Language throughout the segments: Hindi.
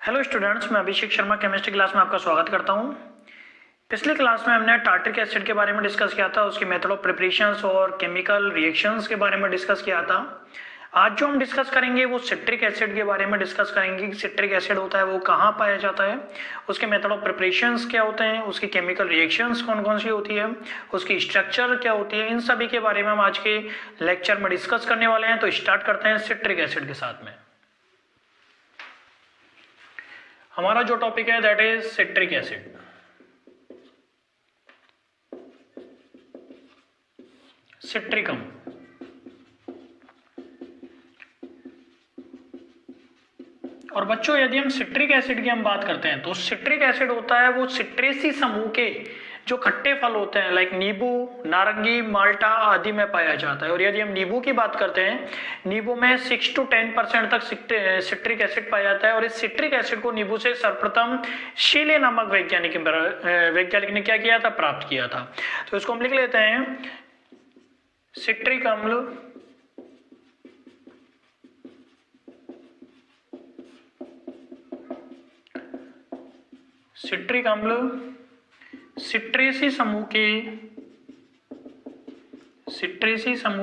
हेलो स्टूडेंट्स, मैं अभिषेक शर्मा केमिस्ट्री क्लास में आपका स्वागत करता हूं। पिछली क्लास में हमने टार्टरिक एसिड के बारे में डिस्कस किया था, उसके मेथड ऑफ प्रिपरेशंस और केमिकल रिएक्शंस के बारे में डिस्कस किया था। आज जो हम डिस्कस करेंगे वो सिट्रिक एसिड के बारे में डिस्कस करेंगे कि सिट्रिक एसिड होता है वो कहाँ पाया जाता है, उसके मेथड ऑफ प्रिपरेशंस क्या होते हैं, उसकी केमिकल रिएक्शंस कौन कौन सी होती है, उसकी स्ट्रक्चर क्या होती है, इन सभी के बारे में हम आज के लेक्चर में डिस्कस करने वाले हैं। तो स्टार्ट करते हैं सिट्रिक एसिड के साथ में। हमारा जो टॉपिक है दैट इज सिट्रिक एसिड। सिट्रिकम और बच्चों, यदि हम सिट्रिक एसिड की हम बात करते हैं तो सिट्रिक एसिड होता है वो सिट्रेसी समूह के जो खट्टे फल होते हैं लाइक नींबू, नारंगी, माल्टा आदि में पाया जाता है। और यदि हम नींबू की बात करते हैं, नींबू में 6 to 10% तक सिट्रिक एसिड पाया जाता है। और इस सिट्रिक एसिड को नींबू से सर्वप्रथम शीले नामक वैज्ञानिक ने क्या किया था, प्राप्त किया था। तो इसको हम लिख लेते हैं सिट्रिक अम्ल सिट्रेसी समूह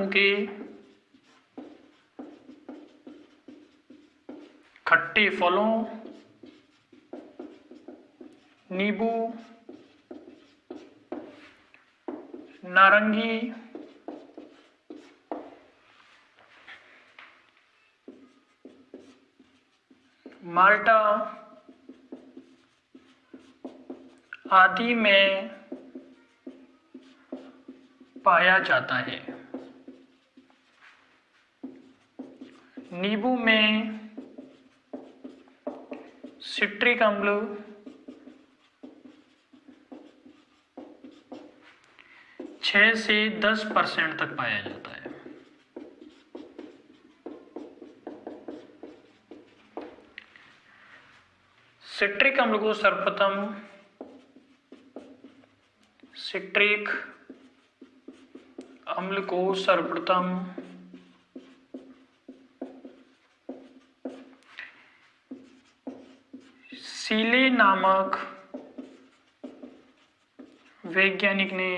के खट्टे फलों नींबू, नारंगी, माल्टा आदि में पाया जाता है। नींबू में सिट्रिक अम्ल 6 से 10% तक पाया जाता है। सिट्रिक अम्ल को सर्वप्रथम सीले नामक वैज्ञानिक ने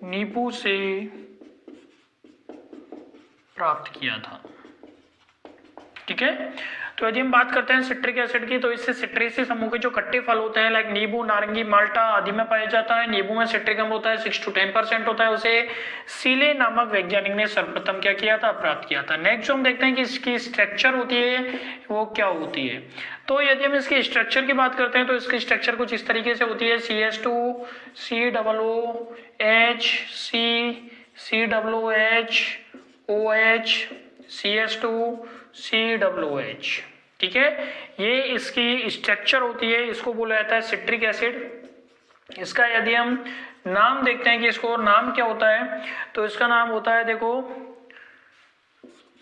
नींबू से प्राप्त किया था। ठीक है, तो यदि हम बात करते हैं सिट्रिक एसिड की, तो इससे सिट्रेसी समूह के जो खट्टे फल होते हैं लाइक नींबू, नारंगी, माल्टा आदि में पाया जाता है। नींबू में सिट्रिक अम्ल होता है 6 to 10% होता है, उसे सीले नामक वैज्ञानिक ने सर्वप्रथम क्या किया था, प्राप्त किया था। नेक्स्ट हम देखते हैं कि इसकी स्ट्रक्चर होती है वो क्या होती है। तो यदि हम इसकी स्ट्रक्चर की बात करते हैं तो इसकी स्ट्रक्चर कुछ इस तरीके से होती है, CH2 COOH COOH OH CH2 COOH। ठीक है, ये इसकी स्ट्रक्चर होती है, इसको बोला जाता है सिट्रिक एसिड। इसका यदि हम नाम देखते हैं कि इसको नाम क्या होता है, तो इसका नाम होता है, देखो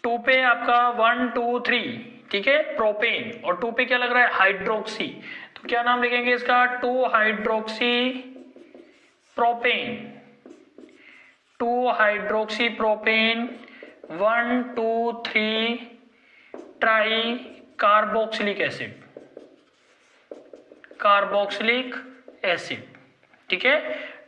2 पे आपका 1 2 3, ठीक है, प्रोपेन, और 2 पे क्या लग रहा है, हाइड्रोक्सी। तो क्या नाम लिखेंगे इसका, 2 hydroxy propane 1 2 3 try carboxylic acid. ठीक है,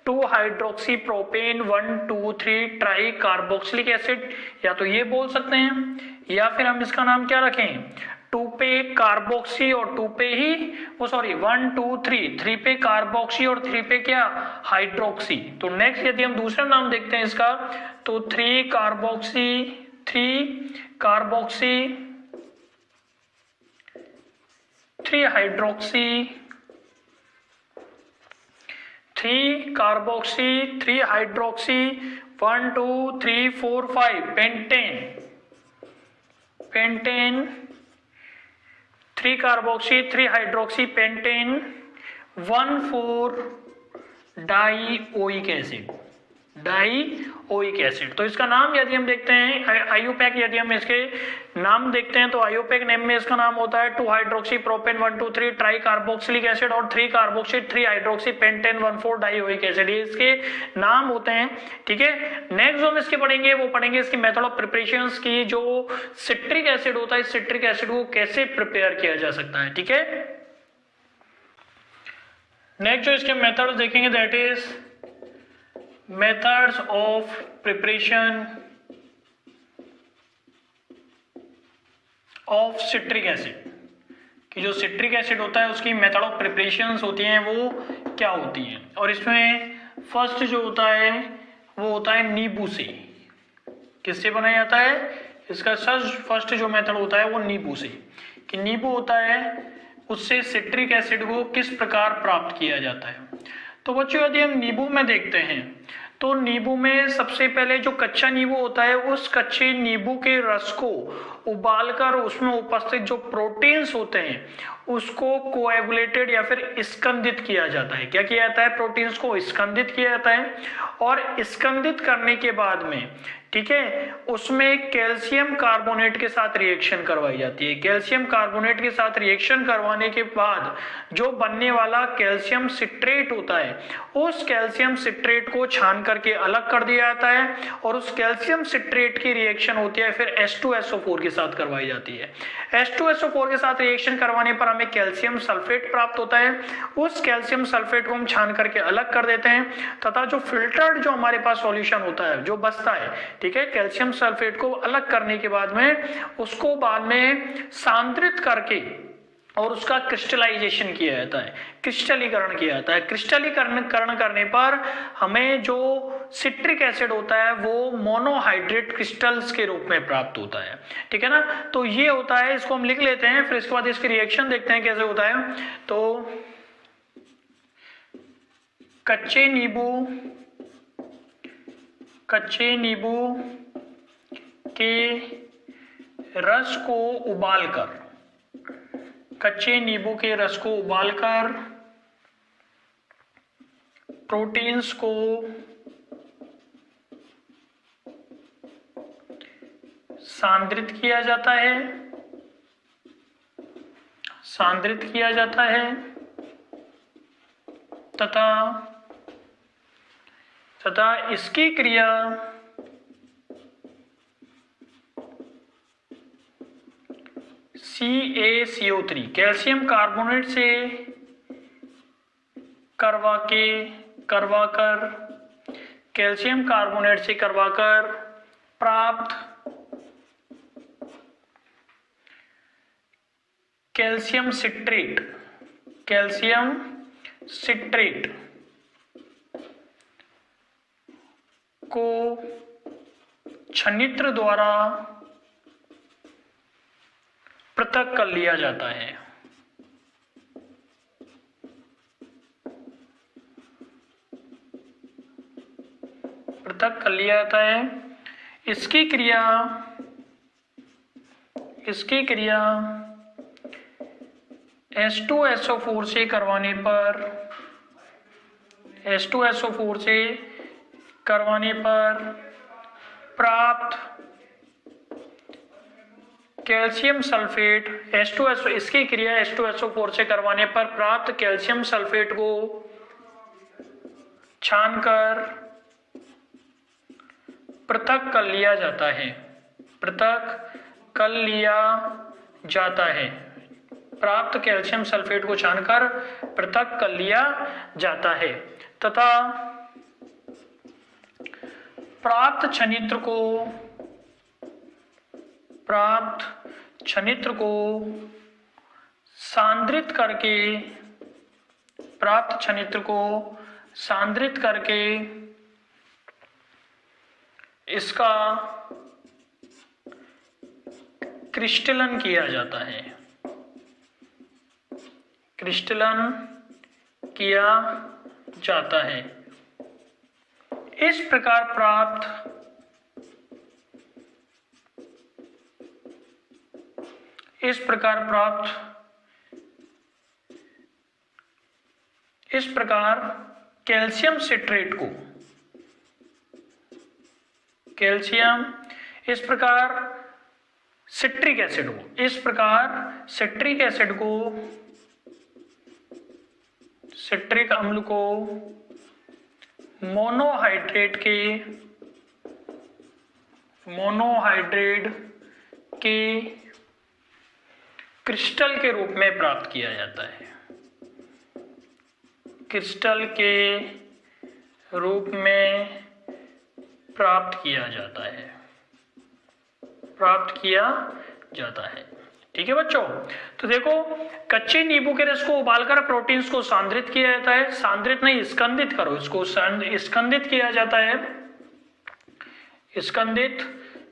2 hydroxy propane 1 2 3 try carboxylic acid, या तो ये बोल सकते हैं, या फिर हम इसका नाम क्या रखें, 2 पे कार्बोक्सी और 2 पे ही 1 2 3 पे कार्बोक्सी और 3 पे क्या, हाइड्रोक्सी। तो नेक्स्ट यदि हम दूसरा नाम देखते हैं इसका, तो 3 carboxy 3 hydroxy 1 2 3 4 5 pentane 3 carboxy 3 hydroxy pentane 1 4 dioic acid. Dioic acid. तो इसका नाम यदि हम देखते हैं आईयूपैक, यदि हम इसके नाम देखते हैं तो आईयूपैक नेम में इसका नाम होता है 2 hydroxy propane 1,2,3 try carboxylic acid और 3 carboxy 3 hydroxy pentane 1,4 dioic acid, ये इसके नाम होते हैं। ठीक है, नेक्स्ट जो हम इसके पढ़ेंगे वो पढ़ेंगे इसकी मेथड ऑफ प्रिपरेशन की, जो सिट्रिक एसिड होता है, सिट्रिक एसिड को कैसे प्रिपेयर किया जा सकता है। ठीक है, नेक्स्ट जो इसके मेथड देखेंगे that is methods of preparation of citric acid, कि जो सिट्रिक एसिड होता है उसकी मेथड ऑफ प्रिपरेशंस होती हैं वो क्या होती हैं। और इसमें फर्स्ट जो होता है वो होता है नींबू से। किससे बनाया जाता है? इसका फर्स्ट जो मेथड होता है वो नींबू से, कि नींबू होता है उससे सिट्रिक एसिड को किस प्रकार प्राप्त किया जाता है। तो बच्चों यदि हम नींबू में देखते हैं तो नींबू में सबसे पहले जो कच्चा नींबू होता है उस कच्चे नींबू के रस को उबालकर उसमें उपस्थित जो प्रोटीन्स होते हैं उसको कोएगुलेटेड या फिर स्कंदित किया जाता है। क्या किया जाता है? प्रोटीन्स को स्कंदित किया जाता है और स्कंदित करने के बाद में, ठीक है, उसमें कैल्शियम कार्बोनेट के साथ रिएक्शन करवाई जाती है। कैल्शियम कार्बोनेट के साथ रिएक्शन करवाने के बाद जो बनने वाला कैल्शियम सिट्रेट होता है उस कैल्शियम सिट्रेट को छान करके अलग कर दिया जाता है और उस कैल्शियम सिट्रेट की रिएक्शन होती है फिर H2SO4 के साथ करवाई जाती है। H2SO4 के साथ रिएक्शन करवाने पर हमें कैल्शियम सल्फेट प्राप्त होता है। उस कैल्शियम सल्फेट को हम छान करके अलग कर देते हैं तथा जो फिल्टर्ड जो हमारे पास सॉल्यूशन होता है जो बचता है, ठीक है, कैल्शियम सल्फेट को अलग करने के बाद में उसको बाद में सांद्रित करके और उसका क्रिस्टलाइजेशन किया जाता है, क्रिस्टलीकरण किया जाता है। क्रिस्टलीकरण करने पर हमें जो सिट्रिक एसिड होता है वो मोनोहाइड्रेट क्रिस्टल्स के रूप में प्राप्त होता है। ठीक है ना, तो ये होता है, इसको हम लिख लेते हैं, फिर इसके बाद इसकी रिएक्शन देखते हैं कैसे होता है। तो कच्चे नींबू के रस को उबालकर, कच्चे नींबू के रस को उबालकर प्रोटीन्स को सांद्रित किया जाता है, तथा इसकी क्रिया CaCO3 कैल्शियम कार्बोनेट से करवाकर प्राप्त कैल्शियम सिट्रेट को छन्नित्र द्वारा पृथक कर लिया जाता है। इसकी क्रिया H2SO4 से करवाने पर प्राप्त कैल्शियम सल्फेट इसकी क्रिया H2SO4 से करवाने पर प्राप्त कैल्शियम सल्फेट को छानकर पृथक कर लिया जाता है। प्राप्त कैल्शियम सल्फेट को छानकर पृथक कर लिया जाता है तथा प्राप्त छनित्र को सांद्रित करके इसका क्रिस्टलन किया जाता है। इस प्रकार कैल्शियम सिट्रेट को कैल्शियम, इस प्रकार सिट्रिक एसिड को, इस प्रकार सिट्रिक एसिड को, सिट्रिक अम्ल को मोनोहाइड्रेट के क्रिस्टल के रूप में प्राप्त किया जाता है, क्रिस्टल के रूप में प्राप्त किया जाता है, प्राप्त किया जाता है। ठीक है बच्चों, तो देखो कच्चे नींबू के रस को उबालकर प्रोटीन्स को सांद्रित किया जाता है, सांद्रित नहीं स्कंदित करो, इसको स्कंदित किया जाता है, स्कंदित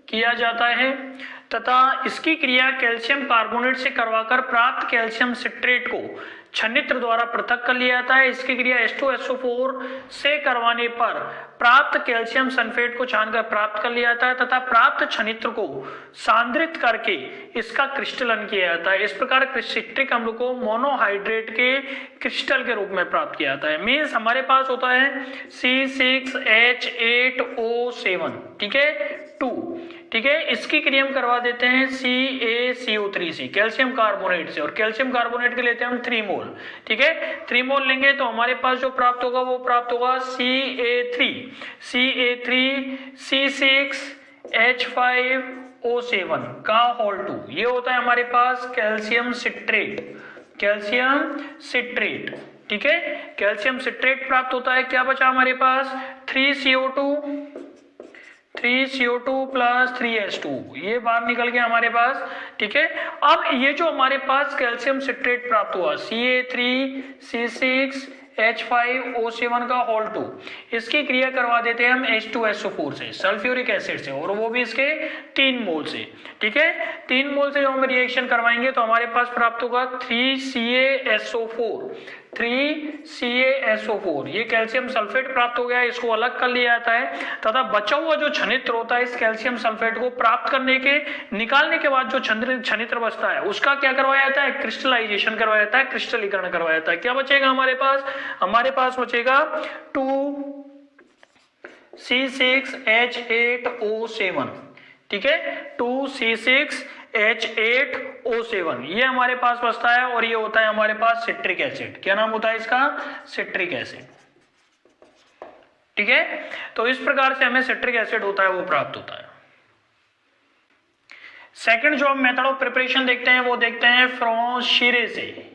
किया जाता है तथा इसकी क्रिया कैल्शियम कार्बोनेट से करवाकर प्राप्त कैल्शियम सिट्रेट को छन्नित्र द्वारा पृथक कर लिया जाता है। इसकी क्रिया H2SO4 से करवाने पर प्राप्त कैल्शियम सल्फेट को छानकर प्राप्त कर लिया जाता है तथा प्राप्त छन्नित्र को सांद्रित करके इसका क्रिस्टलन किया जाता है। इस प्रकार सिट्रिक अम्ल को मोनोहाइड्रेट के क्रिस्टल के रूप में प्राप्त किया जाता है। मीन्स हमारे पास होता है C6H8O7, ठीक है 2, ठीक है। इसकी क्रिया हम करवा देते हैं CaCO3 से, कैल्शियम कार्बोनेट से, और कैल्शियम कार्बोनेट के लेते हैं हम 3 मोल, ठीक है 3 मोल लेंगे तो हमारे पास जो प्राप्त होगा वो प्राप्त होगा C6H5O7 का होल 2, ये होता है हमारे पास कैल्शियम सिट्रेट, कैल्शियम सिट्रेट, ठीक है कैल्शियम सिट्रेट प्राप्त होता है। क्या बचा हमारे पास 3CO2 प्लस 3H2, ये बाहर निकल गया हमारे पास, ठीक है। अब ये जो हमारे पास कैल्शियम सिट्रेट प्राप्त हुआ Ca3C6H5O7 का होल 2, इसकी क्रिया करवा देते हैं हम H2SO4 से, सल्फ्यूरिक एसिड से, और वो भी इसके 3 मोल से, ठीक है 3 मोल से जो हम रिएक्शन करवाएंगे तो हमारे पास प्राप्त होगा 3CaSO4, ये कैल्शियम सल्फेट प्राप्त हो गया, इसको अलग कर लिया जाता है तथा बचा हुआ जो छन्नित्र होता है इस कैल्शियम सल्फेट को प्राप्त करने के निकालने के बाद जो छन्नित्र बचता है उसका क्या करवाया जाता है, क्रिस्टलाइजेशन करवाया जाता है, क्रिस्टलीकरण करवाया जाता है। क्या बचेगा हमारे पास बचेगा 2C6H8O7, ठीक है 2C6H8O7, ये हमारे पास बचता है और ये होता है हमारे पास सिट्रिक एसिड। क्या नाम होता है इसका, सिट्रिक एसिड, ठीक है। तो इस प्रकार से हमें सिट्रिक एसिड होता है वो प्राप्त होता है। सेकंड जो हम मेथड ऑफ प्रिपरेशन देखते हैं वो देखते हैं फ्रॉम शीरे से।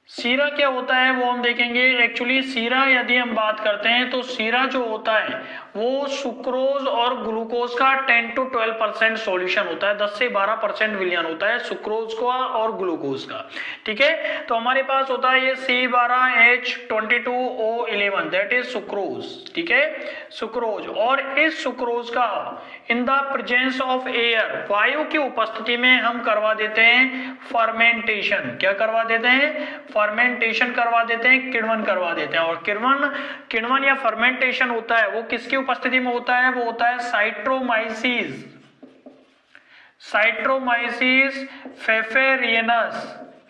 सीरा क्या होता है वो हम देखेंगे। एक्चुअली सीरा यदि हम बात करते हैं तो सीरा जो होता है वो सुक्रोज और ग्लूकोज का 10 to 12% सॉल्यूशन होता है, 10 से 12% विलयन होता है सुक्रोज का और ग्लूकोज का, ठीक है। तो हमारे पास होता है ये C12H22O11 दैट इज सुक्रोज, ठीक है सुक्रोज। और इस सुक्रोज का in the presence of air, वायु की उपस्थिति में हम करवा देते हैं फर्मेंटेशन। क्या करवा देते हैं, फर्मेंटेशन करवा देते हैं, किण्वन करवा देते हैं। और किण्वन या फर्मेंटेशन होता है वो किसकी उपस्थिति में होता है, वो होता है साइट्रोमाइसिस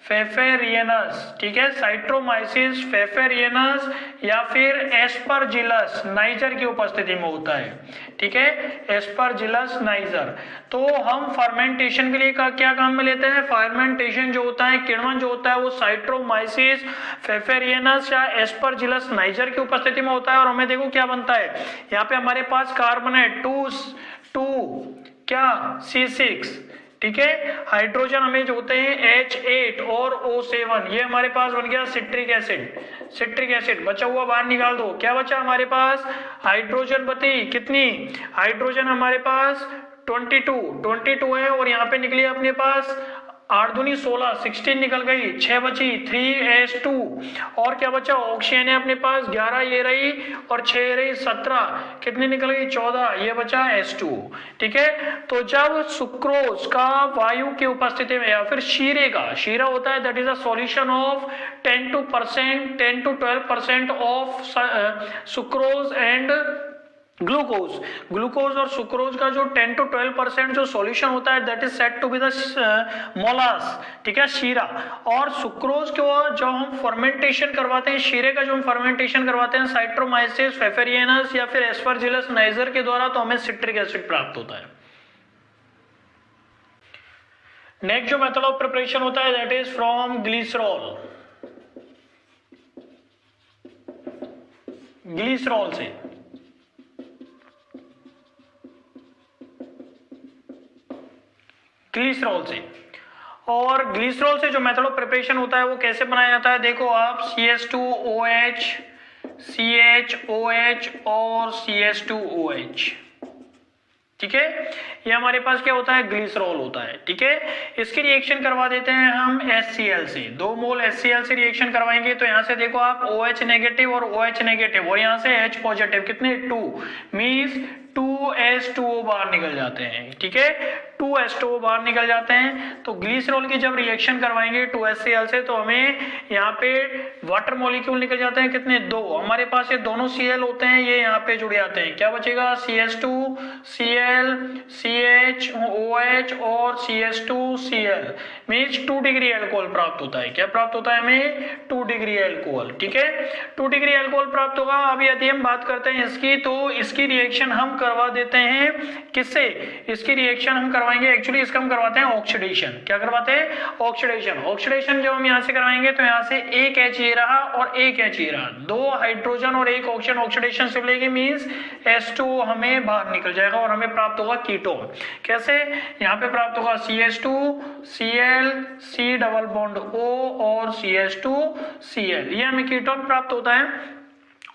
फेफेरियनस, ठीक है साइट्रोमाइसिस फेफेरियनस या फिर एस्परजिलस नाइजर की उपस्थिति में होता है, ठीक है एस्परजिलस नाइजर। तो हम फर्मेंटेशन के लिए क्या काम में लेते हैं, फर्मेंटेशन जो होता है, किण्वन जो होता है वो साइट्रोमाइसिस फेफेरियनस या एस्परजिलस नाइजर की उपस्थिति में होता है। और हमें देखो क्या बनता है, यहाँ पे हमारे पास कार्बन है 2 क्या C6, ठीक है हाइड्रोजन हमें जो होते हैं H8 और O7, ये हमारे पास बन गया सिट्रिक एसिड। बचा हुआ बाहर निकाल दो, क्या बचा हमारे पास, हाइड्रोजन बची कितनी, हाइड्रोजन हमारे पास 22 है, और यहाँ पे निकली अपने पास 8 दूनी 16, 16 निकल गई, 6 बची 3H2, और क्या बचा ऑक्सीजन है अपने पास 11, ये रही और 6 रही 17, कितनी निकल गई 14, ये बचा H2, ठीक है। तो जब सुक्रोज का वायु की उपस्थिति में या फिर शीरा होता है that is a solution of 10 to 12% of sucrose and glucose, glucose और सुक्रोज का जो 10 to 12% जो सॉल्यूशन होता है that is said to be the molasses, ठीक है, शीरा। और सुक्रोज को जो हम फर्मेंटेशन करवाते हैं, शीरे का जो हम फर्मेंटेशन करवाते हैं साइट्रोमाइसिस फेफेरियनस या फिर एस्परजिलस नाइजर के द्वारा, तो हमें सिट्रिक एसिड प्राप्त होता है। नेक्स्ट जो मेथड ऑफ प्रिपरेशन होता है that is from glycerol, glycerol से। ग्लिसरॉल से, और ग्लिसरॉल से जो मेथड ऑफ प्रिपरेशन होता है वो कैसे बनाया जाता है, देखो आप CH2OH, CHOH और CH2OH, ठीक है, ये हमारे पास क्या होता है, ग्लिसरॉल होता है, ठीक है। इसकी रिएक्शन करवा देते हैं हम HCl से, 2 मोल HCl से रिएक्शन करवाएंगे, तो यहां से देखो आप OH नेगेटिव और OH नेगेटिव और यहां से H पॉजिटिव, कितने 2, मींस 2H2O बाहर निकल जाते हैं, ठीक है, 2H2O बाहर निकल जाते हैं। तो ग्लिसरॉल की जब रिएक्शन करवाएंगे 2HCl से, तो हमें यहाँ पे वाटर मॉलिक्यूल निकल जाते हैं, कितने 2, हमारे पास ये दोनों Cl होते हैं, ये यहाँ पे जुड़ जाते हैं, क्या बचेगा CH2 Cl CHOH और CH2Cl, मींस 2 डिग्री एल्कोहल प्राप्त होता है। क्या प्राप्त होता है हमें, 2 डिग्री एल्कोहल, ठीक है, 2 डिग्री एल्कोहल प्राप्त होगा। अब यदि हम बात करते हैं इसकी, तो इसकी रिएक्शन हम करवा देते हैं किससे, इसकी रिएक्शन हम करवाएंगे, एक्चुअली इसका हम करवाते हैं ऑक्सीडेशन। क्या करवाते हैं, ऑक्सीडेशन। ऑक्सीडेशन जब हम यहां से करवाएंगे तो यहां से एक H ये रहा और एक H ये रहा, 2 हाइड्रोजन और एक ऑक्सीजन ऑक्सीडेशन से मिलेगी, मींस H2O हमें बाहर निकल जाएगा और हमें प्राप्त होगा कीटोन। कैसे, यहाँ पे प्राप्त होगा CH2 Cl C double bond O और CH2Cl, ये हमें कीटोन प्राप्त होता है।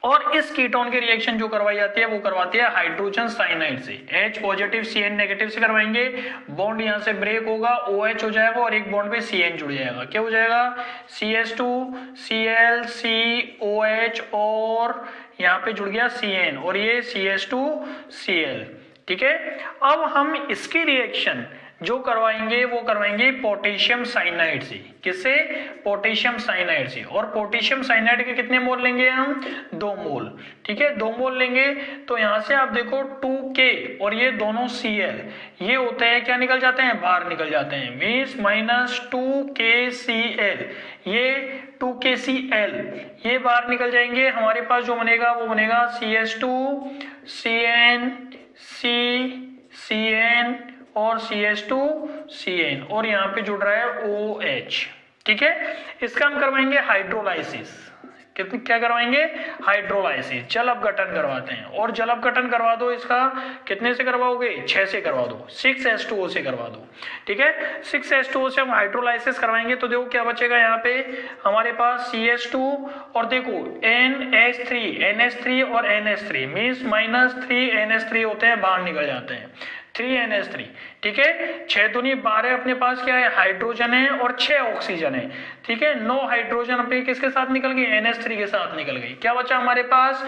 और इस कीटोन की रिएक्शन जो करवाई जाती है वो करवाती है हाइड्रोजन साइनाइड से, H पॉजिटिव CN नेगेटिव से करवाएंगे, बॉन्ड यहां से ब्रेक होगा, OH हो जाएगा और एक बॉन्ड पे CN जुड़ जाएगा, क्या हो जाएगा CH2 Cl COH और यहाँ पे जुड़ गया CN और ये CH2Cl, ठीक है। अब हम इसकी रिएक्शन जो करवाएंगे वो करवाएंगे पोटेशियम साइनाइड से, किससे, पोटेशियम साइनाइड से। और पोटेशियम साइनाइड के कितने मोल लेंगे हम, 2 मोल, ठीक है, 2 मोल लेंगे। तो यहां से आप देखो 2K और ये दोनों Cl ये होते हैं, क्या निकल जाते हैं, बाहर निकल जाते हैं, मींस -2KCl, ये 2KCl ये बाहर निकल जाएंगे। हमारे पास जो बनेगा वो बनेगा CH2 CN CN और CH2Cn और यहाँ पे जुड़ रहा है OH, ठीक है। इसका हम करवाएंगे हाइड्रोलाइसिस, क्या करवाएंगे, हाइड्रोलाइसिस, जल अपघटन करवाते हैं। और जल अपघटन करवा दो, इसका कितने से करवाओगे, 6 से करवा दो, 6H2O से करवा दो, ठीक है, 6H2O से हम हाइड्रोलाइसिस करवाएंगे। तो देखो क्या बचेगा यहाँ पे हमारे पास CH2 और देखो NH3 और NH3 मींस -3NH3 होते हैं, बाहर निकल जाते हैं, 3NH3, ठीक है, 6 दूनी 12 अपने पास क्या है, हाइड्रोजन है और 6 ऑक्सीजन है, ठीक है, 9 हाइड्रोजन अपने किसके साथ निकल गई, NH3 के साथ निकल गई। क्या बचा हमारे पास,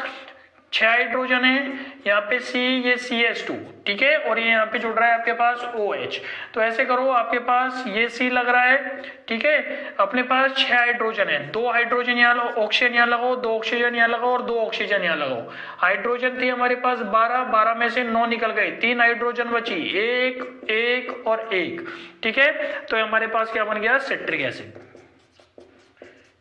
6 हाइड्रोजन है, यहाँ पे C ये CH2, ठीक है, और ये यहाँ पे जुड़ रहा है आपके पास OH। तो ऐसे करो, आपके पास ये C लग रहा है, ठीक है, अपने पास 6 हाइड्रोजन है, 2 हाइड्रोजन यहाँ ऑक्सीजन यहाँ लगाओ, 2 ऑक्सीजन यहाँ लगाओ और 2 ऑक्सीजन यहाँ लगाओ। हाइड्रोजन थी हमारे पास 12 में से 9 निकल गए, 3 हाइड्रोजन बची, एक और एक, ठीक है। तो हमारे पास क्या बन गया, सिट्रिक एसिड,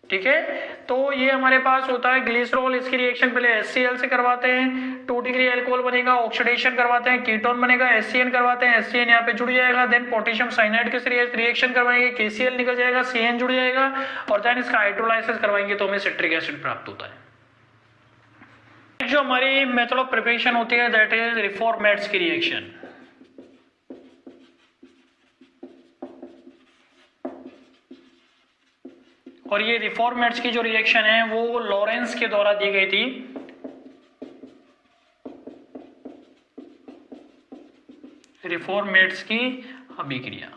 ठीक है। तो ये हमारे पास होता है ग्लिसरॉल, इसकी रिएक्शन पहले HCl से करवाते हैं, 2 डिग्री अल्कोहल बनेगा, ऑक्सीडेशन करवाते हैं, कीटोन बनेगा, HCN करवाते हैं, HCN यहाँ पे जुड़ जाएगा, देन पोटेशियम साइनाइड के साथ रिएक्शन करवाएंगे, KCl निकल जाएगा, CN जुड़ जाएगा और देन इसका हाइड्रोलाइसिस करवाएंगे तो हमें सिट्रिक एसिड प्राप्त होता है। जो हमारी मेथड ऑफ प्रिपरेशन होती है दैट इज रिफॉर्मेट्स की रिएक्शन। और ये रिफॉर्मेट्स की जो रिएक्शन है वो लॉरेंस के द्वारा दी गई थी। रिफॉर्मेट्स की अभिक्रिया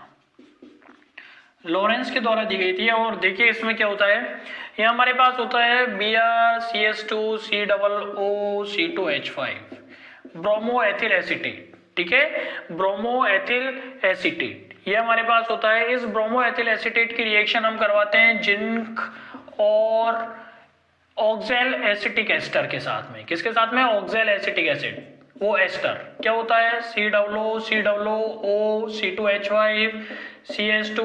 लॉरेंस के द्वारा दी गई थी। और देखिए इसमें क्या होता है, ये हमारे पास होता है Br CH2COO C2H5 ब्रोमोएथिल एसीटेट, ठीक है, ब्रोमोएथिल एसीटेट ये हमारे पास होता है। इस ब्रोमोएथिल एसीटेट की रिएक्शन हम करवाते हैं जिंक और ऑक्सैल एसिटिक एस्टर के साथ में, किसके साथ में, ऑक्सैल एसिटिक एसिड, वो एस्टर क्या होता है, COO C2H5 CH2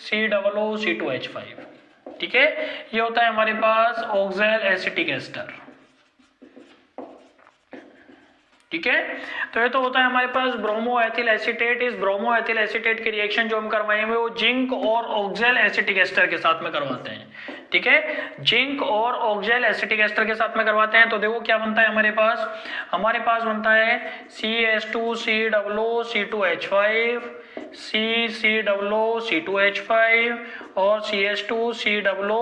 C2H5, ठीक है। ये होता है हमारे पास ऑक्सैल एसिटिक एस्टर, ठीक है। तो ये तो होता है हमारे पास ब्रोमोएथिल एसीटेट। इस ब्रोमोएथिल एसीटेट की रिएक्शन जो हम करवाएंगे वो जिंक और ऑक्सैल एसिटिक एस्टर के साथ में करवाते हैं, ठीक है। जिंक और ऑक्सैल एसिटिक एस्टर के साथ में करवाते हैं। तो देखो क्या बनता है हमारे पास बनता है CH2COO C2H5 और CH2COO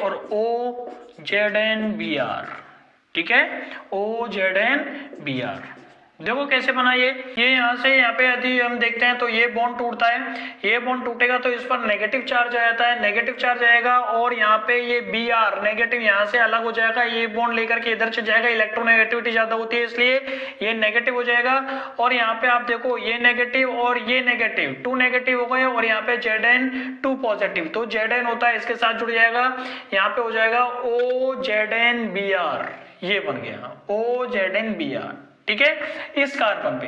और OZNBr, ठीक है, OZNBr। देखो कैसे बना ये यहाँ से यहाँ पे यदि हम देखते हैं तो ये बॉन्ड टूटता है, ये बॉन्ड टूटेगा तो इस पर नेगेटिव चार्ज आ जाता है, नेगेटिव चार्ज आएगा और यहाँ पे ये Br नेगेटिव यहाँ से अलग हो जाएगा, ये बॉन्ड लेकर के इधर से जाएगा, इलेक्ट्रोनेगेटिविटी ज्यादा होती है इसलिए ये नेगेटिव हो जाएगा। और यहाँ पे आप देखो ये नेगेटिव और ये नेगेटिव, 2 नेगेटिव हो गए और यहाँ पे Zn2 पॉजिटिव, तो Zn होता है इसके साथ जुड़ जाएगा, यहाँ पे हो जाएगा OZNBr, ये बन गया OZNBr, ठीक है। इस कार्बन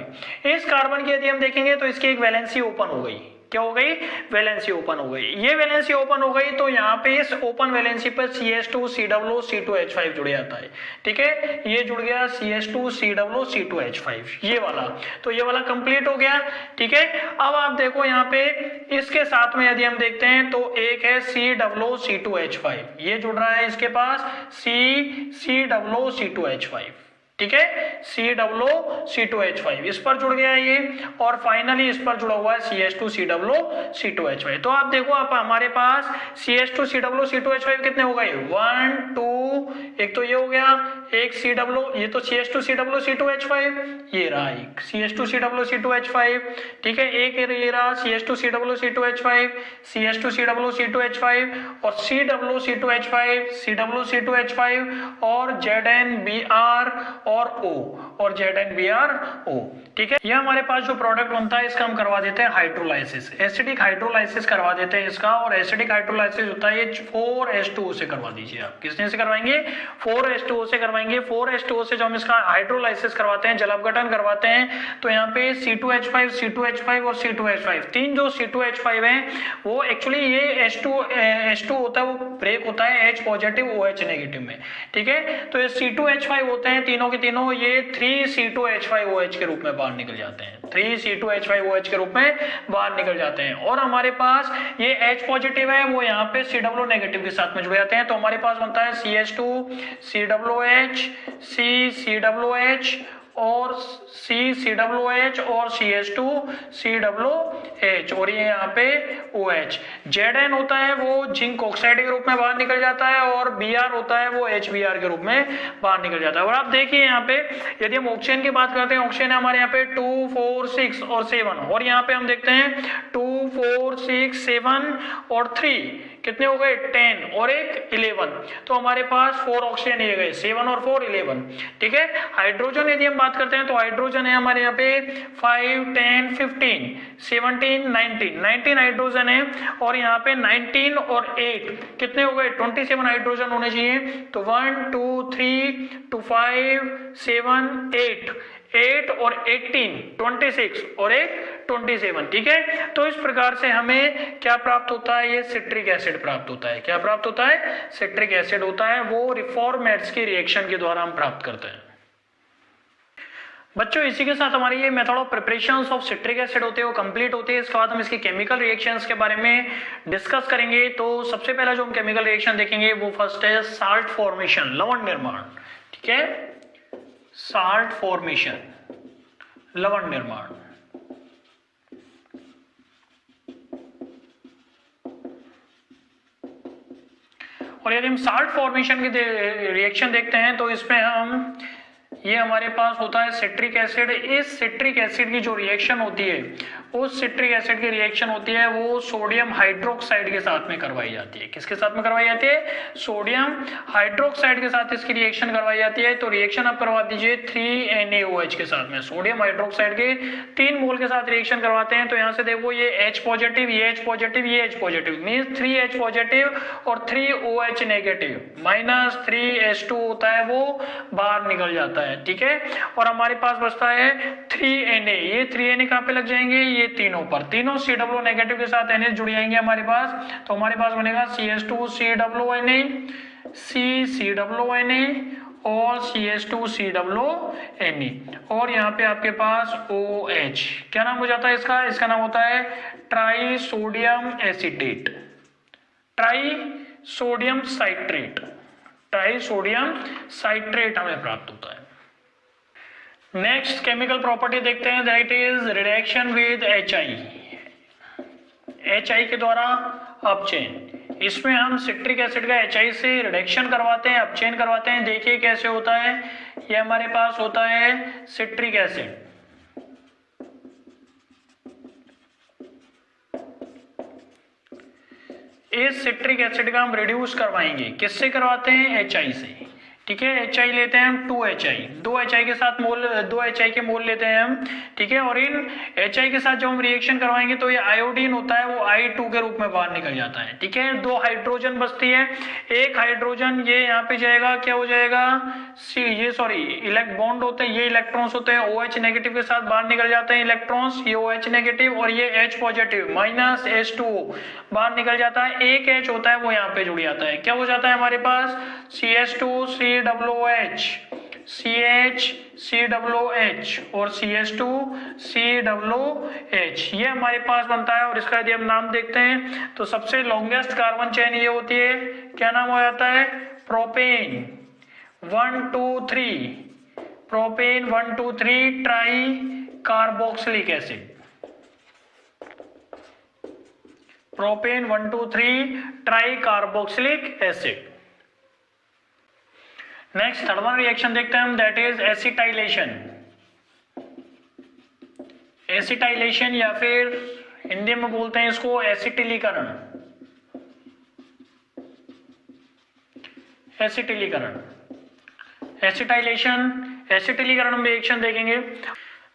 की यदि हम देखेंगे तो इसकी एक वैलेंसी ओपन हो गई, क्या हो गई, वैलेंसी ओपन हो गई। ये वैलेंसी ओपन हो गई तो यहाँ पे इस ओपन वैलेंसी पर CH2COO C2H5 जुड़ जाता है, ठीक है। ये जुड़ गया CH2COO C2H5, ये वाला, तो ये वाला कंप्लीट हो गया, ठीक है। अब आप देखो यहाँ पे इसके साथ में यदि हम देखते हैं तो एक है COO C2H5, ये जुड़ रहा है इसके पास COO C2H5, ठीक है, COO C2H5 इस पर जुड़ गया ये, और फाइनली इस पर जुड़ा हुआ है CH2COO C2H5। तो आप देखो आप हमारे पास CH2COO C2H5 कितने हो गए, 1 2, एक तो ये हो गया, एक COO, ये तो CH2COO C2H5, ये रहा एक CH2COO C2H5, ठीक है, एक ये रहा CH2COO C2H5, CH2COO C2H5 और COO C2H5 और ZnBr और O और ZnBr O, ठीक है। ये हमारे पास जो प्रोडक्ट बनता है इसका हम करवा देते हैं हाइड्रोलाइसिस, एसिडिक हाइड्रोलाइसिस करवा देते हैं इसका, और एसिडिक हाइड्रोलाइसिस होता है 4H2O से करवा दीजिए आप। किसने से करवाएंगे, 4H2O से करवाएंगे। 4H2O से जो हम इसका हाइड्रोलाइसिस करवाते हैं, जल अपघटन करवाते हैं, तो यहाँ पे C2H5 और C2H5, तीन जो C2H5 हैं वो एक्चुअली ये H2 होता है, वो ब्रेक होता है H पॉजिटिव OH नेगेटिव में, ठीक है। तो ये C2H5 होते हैं तीनों के तीनों, ये 3C2H5OH के रूप में बाहर निकल जाते हैं, 3C2H5OH के रूप में बाहर निकल जाते हैं। और हमारे पास ये H पॉजिटिव है वो यहाँ पे COO नेगेटिव के साथ में जुड़ जाते हैं, तो हमारे पास बनता है CH2COOH CCOOH और CCOOH और CH2COOH और ये यहाँ पे OH। Zn होता है वो जिंक ऑक्साइड के रूप में बाहर निकल जाता है और Br होता है वो HBr के रूप में बाहर निकल जाता है। और आप देखिए यहाँ पे यदि हम ऑक्सीजन की बात करते हैं, ऑक्सीजन है हमारे यहाँ पे 2 4 6 और 7, और यहाँ पे हम देखते हैं 2 4 6 7 और 3 कितने हो गए, 10 और एक 11, तो हमारे पास 4 ऑक्सीजन ये गए, 7 और 4 11, ठीक है। हाइड्रोजन यदि हम बात करते हैं तो हाइड्रोजन है हमारे यहाँ पे 5 10 15 17 19 हाइड्रोजन है, और यहाँ पे 19 और 8 कितने हो गए, 27 हाइड्रोजन होने चाहिए। तो 1 2 3 2 5 7 8 और 18 26 और एक 27, ठीक है। तो इस प्रकार से हमें क्या प्राप्त होता है, ये सिट्रिक एसिड प्राप्त होता है। क्या प्राप्त होता है, सिट्रिक एसिड होता है, वो रिफॉर्मेट्स की रिएक्शन के द्वारा हम प्राप्त करते हैं। बच्चों इसी के साथ हमारी ये method of preparations of citric acid होते हैं वो कंप्लीट होते हैं। इसके बाद हम इसकी केमिकल रिएक्शंस के बारे में डिस्कस करेंगे। तो सबसे पहला जो हम केमिकल रिएक्शन देखेंगे वो फर्स्ट है साल्ट फॉर्मेशन, लवण निर्माण, ठीक है, साल्ट फॉर्मेशन, लवण निर्माण। और यदि हम साल्ट फॉर्मेशन की रिएक्शन देखते हैं तो इसमें हम ये हमारे पास होता है सिट्रिक एसिड। इस सिट्रिक एसिड की जो रिएक्शन होती है, उस सिट्रिक एसिड की रिएक्शन होती है वो सोडियम हाइड्रोक्साइड के साथ में करवाई जाती है। किसके साथ में करवाई जाती है, सोडियम हाइड्रोक्साइड के साथ इसकी रिएक्शन करवाई जाती है। तो रिएक्शन आप करवा दीजिए 3NaOH के साथ में, सोडियम हाइड्रोक्साइड के 3 मोल के साथ रिएक्शन करवाते हैं। तो यहाँ से देखो ये H पॉजिटिव, ये H पॉजिटिव, ये H positive, means 3H positive और 3OH नेगेटिव, -3H2 होता है वो बाहर निकल जाता है। है, ठीक है। और हमारे पास बचता है 3Na, ये 3Na कहाँ पे लग जाएंगे, ये तीनों पर, तीनों COO नेगेटिव के साथ Na जुड़ जाएंगे हमारे पास। तो हमारे पास बनेगा CH2COONA, CCOONA और CH2COONA, और यहाँ पे आपके पास OH, क्या नाम हो जाता है इसका, इसका नाम होता है try sodium acetate, try sodium citrate, try sodium citrate हमें प्राप्त होता है। नेक्स्ट केमिकल प्रॉपर्टी देखते हैं, that is reaction with HI, HI के द्वारा अपचेन। इसमें हम सिट्रिक एसिड का HI से रिडक्शन करवाते हैं, अपचेन करवाते हैं। देखिए कैसे होता है, ये हमारे पास होता है सिट्रिक एसिड, इस सिट्रिक एसिड का हम रिड्यूस करवाएंगे, किससे करवाते हैं, HI से, ठीक है। HI लेते हैं हम 2HI, 2HI के साथ मोल, 2HI के मोल लेते हैं हम, ठीक है। और इन HI के साथ जब हम रिएक्शन करवाएंगे तो ये आयोडीन होता है वो I2 के रूप में बाहर निकल जाता है, ठीक है। 2 हाइड्रोजन बचती है, एक हाइड्रोजन ये यहाँ पे जाएगा, क्या हो जाएगा, ये इलेक्ट बॉन्ड होते हैं, ये इलेक्ट्रॉन्स होते हैं OH नेगेटिव के साथ बाहर निकल जाते हैं इलेक्ट्रॉन्स, ये OH नेगेटिव और ये H पॉजिटिव माइनस H2O बाहर निकल जाता है, एक H होता है वो यहाँ पे जुड़ जाता है, क्या हो जाता है हमारे पास CH2COOH, CH और CH2COOH, ये हमारे पास बनता है। और इसका यदि हम नाम देखते हैं तो सबसे लॉन्गेस्ट कार्बन चेन ये होती है, क्या नाम हो जाता है, propane 1 2 3, propane 1 2 3 try carboxylic acid, propane 1 2 3 try carboxylic acid. Next third one reaction देखते हैं हम, दैट इज एसिटाइलेशन, एसिटाइलेशन या फिर हिंदी में बोलते हैं इसको एसिटिलीकरण, एसिटिलीकरण, एसिटाइलेशन, एसिटिलीकरण में रिएक्शन देखेंगे।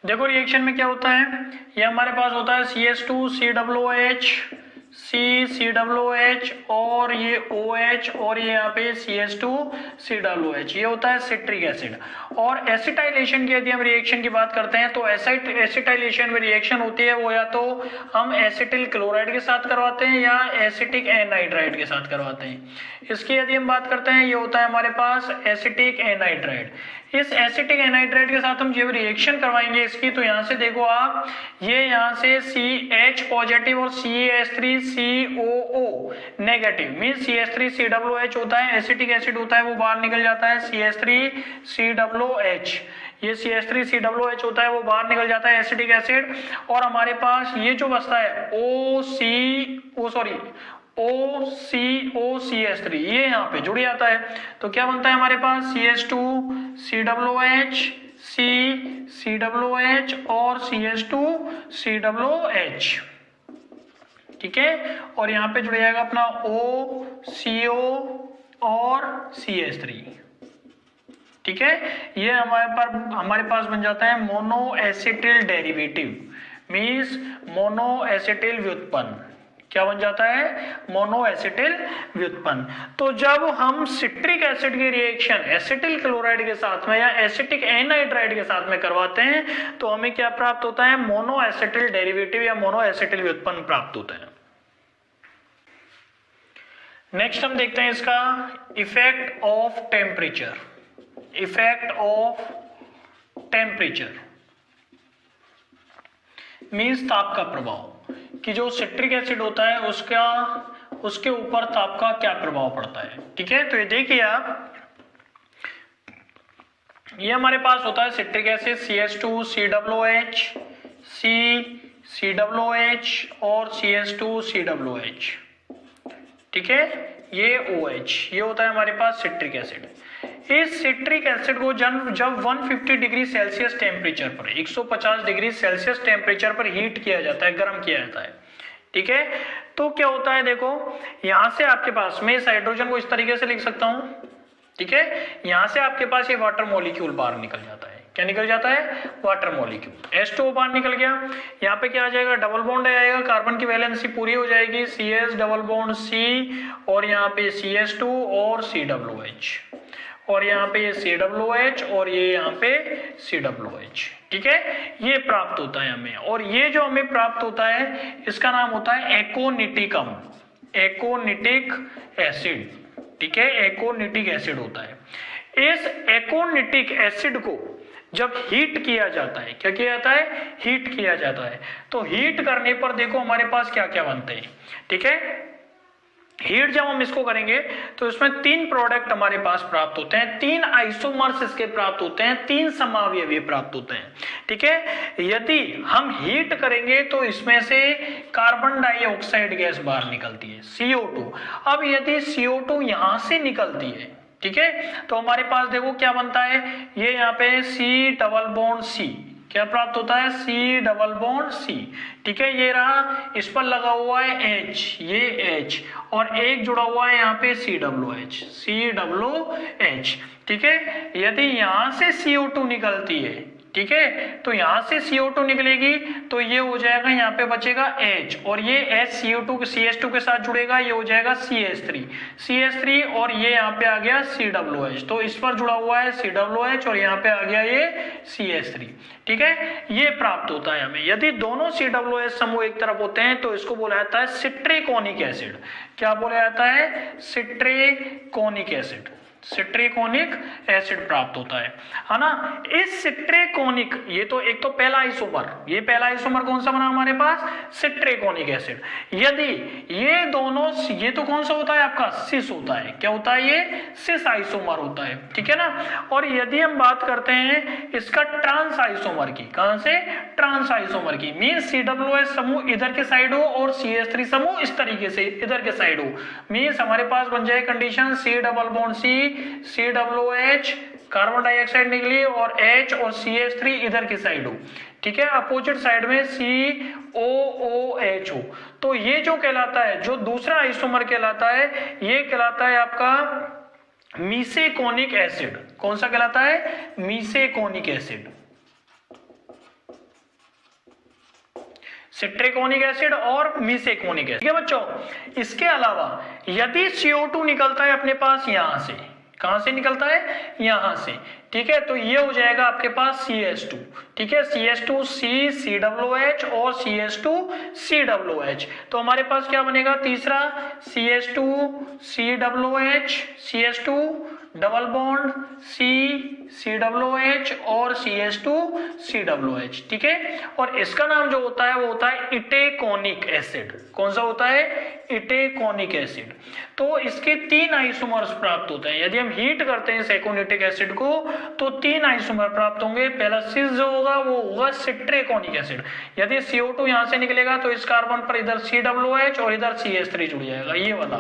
देखो रिएक्शन में क्या होता है, ये हमारे पास होता है CH2COOH, CCOOH और ये OH और ये यहाँ पे CH2COOH, ये होता है सिट्रिक एसिड। और एसिटाइलेशन की यदि हम रिएक्शन की बात करते हैं तो एसिटाइलेशन में रिएक्शन होती है वो या तो हम एसिटिल क्लोराइड के साथ करवाते हैं या एसिटिक एनहाइड्राइड के साथ करवाते हैं। इसकी यदि हम बात करते हैं, ये होता है हमारे पास एसिटिक एनहाइड्राइड। इस एसिटिक एनहाइड्राइड के साथ हम जब रिएक्शन करवाएंगे इसकी, तो यहाँ से देखो आप, ये यहाँ से CH पॉजिटिव और CH3COO नेगेटिव, मीन CH3COOH होता है, एसिटिक एसिड होता है वो बाहर निकल जाता है CH3COOH, ये CH3COOH होता है वो बाहर निकल जाता है एसिटिक एसिड। और हमारे पास ये जो बचता है OCOCH3, ये यहाँ पे जुड़ जाता है, तो क्या बनता है हमारे पास CH2COOH, CCOOH और CH2COOH, ठीक है। और यहाँ पे जुड़ जाएगा अपना OCO और CH3, ठीक है। ये हमारे पास बन जाता है mono acetyl derivative, means mono acetyl व्युत्पन्न, क्या बन जाता है, मोनो एसिटिल व्युत्पन्न। तो जब हम सिट्रिक एसिड की रिएक्शन एसिटिल क्लोराइड के साथ में या एसिटिक एनहाइड्राइड के साथ में करवाते हैं तो हमें क्या प्राप्त होता है, मोनो एसिटिल डेरिवेटिव या मोनो एसिटिल व्युत्पन्न प्राप्त होता है। नेक्स्ट हम देखते हैं इसका effect of temperature, effect of temperature means ताप का प्रभाव, कि जो सिट्रिक एसिड होता है उसके ऊपर ताप का क्या प्रभाव पड़ता है, ठीक है। तो ये देखिए आप, ये हमारे पास होता है सिट्रिक एसिड CH2COOH, CCOOH और CH2COOH, ठीक है। ये OH, ये होता है हमारे पास सिट्रिक एसिड। इस सिट्रिक एसिड को जब 150 डिग्री सेल्सियस टेम्परेचर पर, 150 डिग्री सेल्सियस टेम्परेचर पर हीट किया जाता है, गर्म किया जाता है, ठीक है। तो क्या होता है, देखो यहां से आपके पास, मैं इस हाइड्रोजन को इस तरीके से लिख सकता हूं, ठीक है। यहां से आपके पास ये वाटर मॉलिक्यूल बाहर निकल जाता है, क्या निकल जाता है, वाटर मॉलिक्यूल, H2O बाहर निकल गया। यहाँ पे क्या आ जाएगा, डबल बॉन्ड आएगा, कार्बन की वैलेंसी पूरी हो जाएगी, CH डबल बॉन्ड C और यहाँ पे CH2 और COOH, और यहाँ पे ये COOH और ये यहाँ पे COOH, ठीक है, ये प्राप्त होता है हमें। और ये जो हमें प्राप्त होता है इसका नाम होता है एकोनिटिक अम्ल, एकोनिटिक एसिड, ठीक है, एकोनिटिक एसिड होता है। इस एकोनिटिक एसिड को जब हीट किया जाता है, क्या किया जाता है, हीट किया जाता है, तो हीट करने पर देखो हमारे पास क्या क्या बनते हैं, ठीक है। हीट जब हम इसको करेंगे तो इसमें 3 प्रोडक्ट हमारे पास प्राप्त होते हैं, 3 आइसोमर्स इसके प्राप्त होते हैं, 3 समावयवी प्राप्त होते हैं, ठीक है। यदि हम हीट करेंगे तो इसमें से कार्बन डाइऑक्साइड गैस बाहर निकलती है, CO2। अब यदि CO2 यहां से निकलती है, ठीक है, तो हमारे पास देखो क्या बनता है, ये यहाँ पे C डबल बॉन्ड C, क्या प्राप्त होता है, C डबल बॉन्ड C, ठीक है, ये रहा, इस पर लगा हुआ है H, ये H, और एक जुड़ा हुआ है यहाँ पे COOH, COOH, ठीक है। यदि यहाँ से CO2 निकलती है, ठीक है, तो यहां से CO2 निकलेगी तो ये हो जाएगा, यहाँ पे बचेगा H, और ये H CH2 के साथ जुड़ेगा, ये हो जाएगा CH3, और ये यहाँ पे आ गया COOH, तो इस पर जुड़ा हुआ है COOH और यहाँ पे आ गया ये CH3, ठीक है, ये प्राप्त होता है हमें। यदि दोनों COOH समूह एक तरफ होते हैं तो इसको बोला जाता है सिट्रेकोनिक एसिड। क्या बोला जाता है, सिट्रेकोनिक एसिड, सिट्रेकोनिक एसिड प्राप्त होता है ना। इस सिट्रेकोनिक, ये तो एक तो पहला आइसोमर, ये पहला आइसोमर कौन सा बना हमारे पास, सिट्रेकोनिक एसिड। यदि ये दोनों, ये तो कौन सा होता है आपका, सिस होता है, क्या होता है, ये सिस आइसोमर होता है, ठीक है ना। और यदि हम बात करते हैं इसका ट्रांस आइसोमर की, कहां से, ट्रांस आइसोमर की, मींस COOH समूह इधर के साइड हो और CH3 समूह इस तरीके से इधर के साइड हो, मींस हमारे पास बन जाए condition C double bond COOH, carbon dioxide निकली, और H और CH3 इधर की साइड हो, ठीक है, अपोजिट साइड में COOH हो, तो ये जो कहलाता है, जो दूसरा आइसोमर कहलाता है, ये कहलाता है आपका मीसेकोनिक एसिड। कौन सा कहलाता है, मीसेकोनिक एसिड, सिट्रेकोनिक एसिड और मीसेकोनिक एसिड, ठीक है बच्चों। इसके अलावा यदि CO2 निकलता है अपने पास यहां से, कहां से निकलता है, यहां से, ठीक है, तो ये हो जाएगा आपके पास CH2, ठीक है, CH2 COOH और CH2 COOH, तो हमारे पास क्या बनेगा, तीसरा CH2 COOH, CH2 double bond COOH और CH2 COOH, ठीक है। और इसका नाम जो होता है वो होता है इटेकोनिक एसिड। कौन सा होता है, इटेकोनिक एसिड। तो इसके 3 आइसोमर्स प्राप्त होते हैं। यदि हम हीट करते हैं इस एकोनिटिक एसिड को तो 3 आइसोमर प्राप्त होंगे। पहला सिस जो होगा वो होगा सिट्रेकोनिक एसिड। यदि CO2 यहां से निकलेगा तो इस कार्बन पर इधर COOH और इधर CH3 जुड़ जाएगा, ये वाला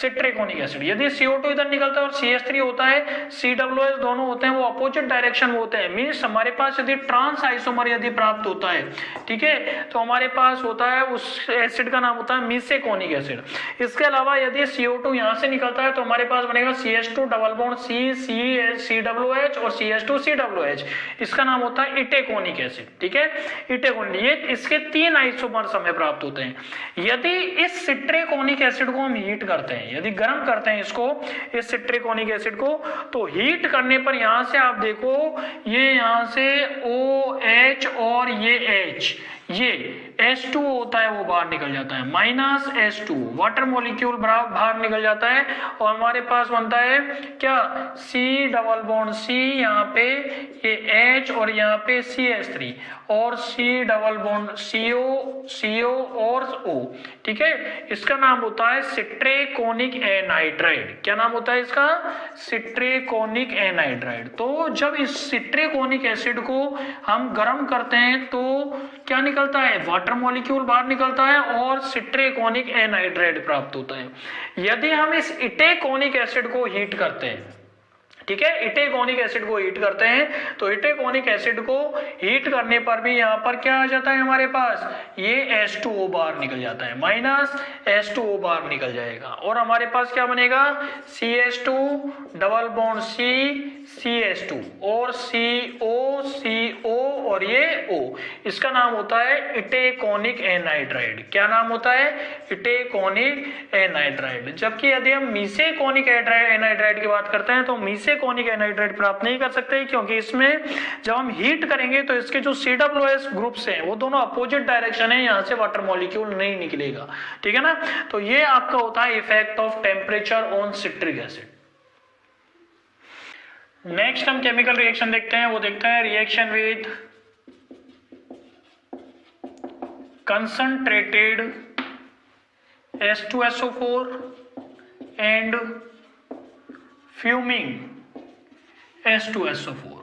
सिट्रेकोनिक एसिड। यदि CO2 इधर निकलता है और CH3 होता है, COOH दोनों होते हैं, वो अपोजिट डायरेक्शन में होते हैं, मींस हमारे पास यदि ट्रांस आइसोमर यदि प्राप्त होता है, ठीक है, तो हमारे पास होता है उस एसिड का नाम होता है मीसेकोनिक एसिड। इसके अलावा यदि CO2 यहां से निकलता है तो हमारे पास बनेगा CH2 डबल बॉन्ड COOH और CH2 COOH, इसका नाम होता है इटेकोनिक एसिड, ठीक है, इटेकोनिक। ये इसके 3 आइसोमर्स हमें प्राप्त होते हैं। यदि इस सिट्रेकोनिक एसिड को हम हीट करते हैं, यदि गर्म करते हैं इसको, इस सिट्रेकोनिक एसिड को, तो हीट करने पर यहां से आप देखो ये यहां से OH और ये H, ये H2 होता है वो बाहर निकल जाता है, माइनस H2 वाटर मॉलिक्यूल बाहर निकल जाता है और हमारे पास बनता है क्या, C डबल बॉन्ड C, यहाँ पे ये H और यहाँ पे CH3 और C डबल बॉन्ड CO और O, ठीक है, इसका नाम होता है सिट्रेकोनिक एनाइड्राइड। क्या नाम होता है इसका, सिट्रेकोनिक एनाइड्राइड। तो जब इस सिट्रेकोनिक एसिड को हम गर्म करते हैं तो क्या निकलता है, वाटर मॉलिक्यूल बाहर निकलता है और सिट्रेकोनिक एनाइड्राइड प्राप्त होता है। यदि हम इस इटेकोनिक एसिड को हीट करते हैं, ठीक है, इटेकोनिक एसिड को हीट करते हैं तो इटेकोनिक एसिड को हीट करने पर भी यहाँ पर क्या आ जाता है हमारे पास, ये H2O बाहर निकल जाता है, माइनस H2O बाहर निकल जाएगा और हमारे पास क्या बनेगा, CH2 double bond C CH2 और CO और ये O, इसका नाम होता है इटेकोनिक एनाइड्राइड। क्या नाम होता है? इटेकोनिक एनाइड्राइड। जबकि यदि हम मीसेकोनिक एनाइड्राइड की बात करते हैं तो मीसेकोनिक एनाइड्राइड प्राप्त नहीं कर सकते, क्योंकि इसमें जब हम हीट करेंगे तो इसके जो COOH ग्रुप्स हैं वो दोनों अपोजिट डायरेक्शन है, यहां से वाटर मॉलिक्यूल नहीं निकलेगा। ठीक है ना? तो ये आपका होता है effect of temperature on citric acid. Next हम केमिकल रिएक्शन देखते हैं, वो देखते हैं reaction with concentrated H2SO4 and fuming H2SO4।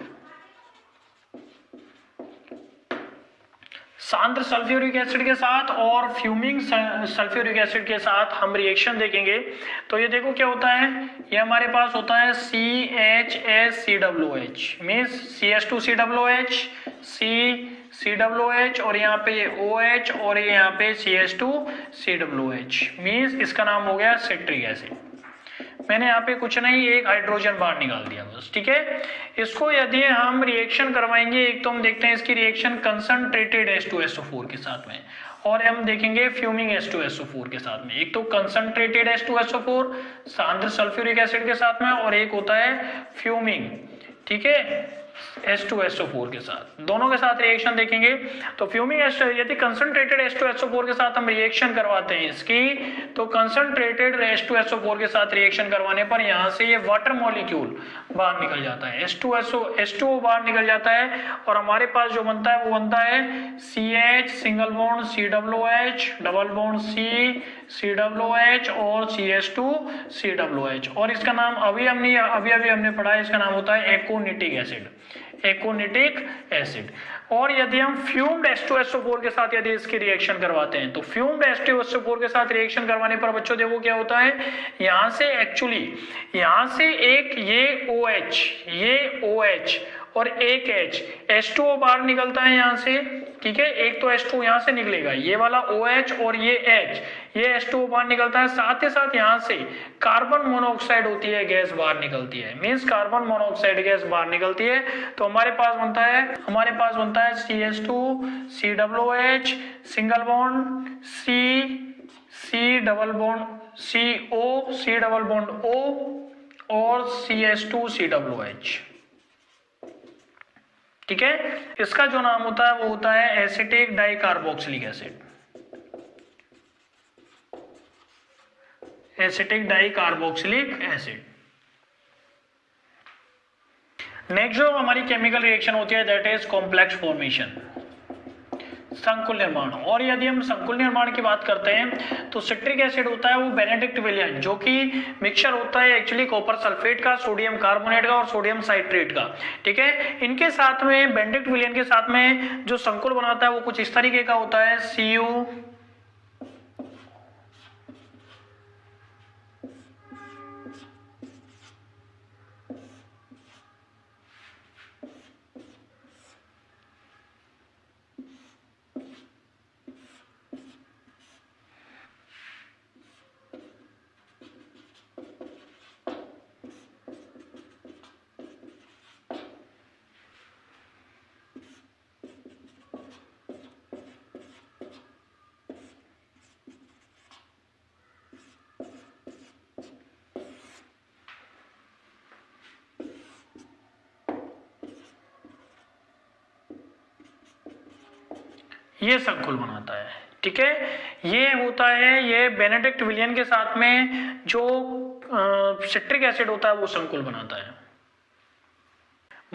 सांद्र सल्फ्यूरिक एसिड के साथ और फ्यूमिंग सल्फ्यूरिक एसिड के साथ हम रिएक्शन देखेंगे। तो ये देखो क्या होता है, ये हमारे पास होता है CHSCOOH मीन्स CH2COOH, COOH और यहाँ पे ये OH और ये यहाँ पे CH2COOH मीन्स इसका नाम हो गया सिट्रिक एसिड। मैंने यहाँ पे कुछ नहीं, एक हाइड्रोजन बाहर निकाल दिया बस। ठीक है, इसको यदि हम रिएक्शन करवाएंगे, एक तो हम देखते हैं इसकी रिएक्शन कंसंट्रेटेड H2SO4 के साथ में, और हम देखेंगे फ्यूमिंग H2SO4 के साथ में। एक तो कंसंट्रेटेड H2SO4 सांद्र सल्फ्यूरिक एसिड के साथ में, और एक होता है फ्यूमिंग, ठीक है, H2SO4 के साथ। दोनों के साथ रिएक्शन देखेंगे। तो फ्यूमिंग यदि कंसंट्रेटेड H2SO4 के साथ हम रिएक्शन करवाते हैं इसकी, तो कंसंट्रेटेड H2SO4 के साथ रिएक्शन करवाने पर यहां से ये वाटर मॉलिक्यूल बाहर निकल जाता है, H2O बाहर निकल जाता है, और हमारे पास जो बनता है वो बनता है CH single bond COOH double bond COOH और CH2COOH, और इसका नाम अभी हमने पढ़ा है, इसका नाम होता है एकोनिटिक एसिड, एकोनिटिक एसिड। और यदि हम फ्यूम्ड H2SO4 के साथ यदि इसकी रिएक्शन करवाते हैं, तो फ्यूम्ड H2SO4 के साथ रिएक्शन करवाने पर बच्चों देखो क्या होता है, यहां से एक्चुअली यहां से एक ये OH और एक H2O बाहर निकलता है यहां से। ठीक है, एक तो H2 यहां से निकलेगा, ये वाला OH और ये ये H2O बाहर निकलता है, साथ ही साथ यहां से कार्बन मोनोऑक्साइड होती है, गैस बाहर निकलती है, मींस कार्बन मोनोऑक्साइड गैस बाहर निकलती है। तो हमारे पास बनता है CH2COOH single bond C double bond CO C double bond O और CH2COOH। ठीक है, इसका जो नाम होता है वो होता है acetic dicarboxylic acid, acetic dicarboxylic acid. Next जो हमारी केमिकल रिएक्शन होती है दैट इज कॉम्प्लेक्स फॉर्मेशन, संकुल निर्माण। और यदि हम संकुल निर्माण की बात करते हैं तो सिट्रिक एसिड होता है वो बेनेडिक्ट विलियन, जो कि मिक्सचर होता है एक्चुअली कॉपर सल्फेट का, सोडियम कार्बोनेट का और सोडियम साइट्रेट का। ठीक है, इनके साथ में बेनेडिक्ट विलियन के साथ में जो संकुल बनाता है वो कुछ इस तरीके का होता है Cu ये संकुल बनाता है। ठीक है, ये होता है ये बेनेडिक्ट विलियन के साथ में जो सिट्रिक एसिड होता है वो संकुल बनाता है।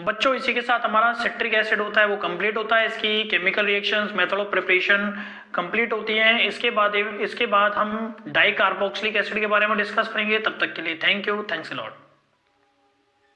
बच्चों इसी के साथ हमारा सिट्रिक एसिड होता है वो कंप्लीट होता है, इसकी chemical reactions, method of preparation complete होती हैं। इसके बाद हम डाइकार्बोक्सिलिक एसिड के बारे में डिस्कस करेंगे। तब तक के लिए thank you, thanks a lot.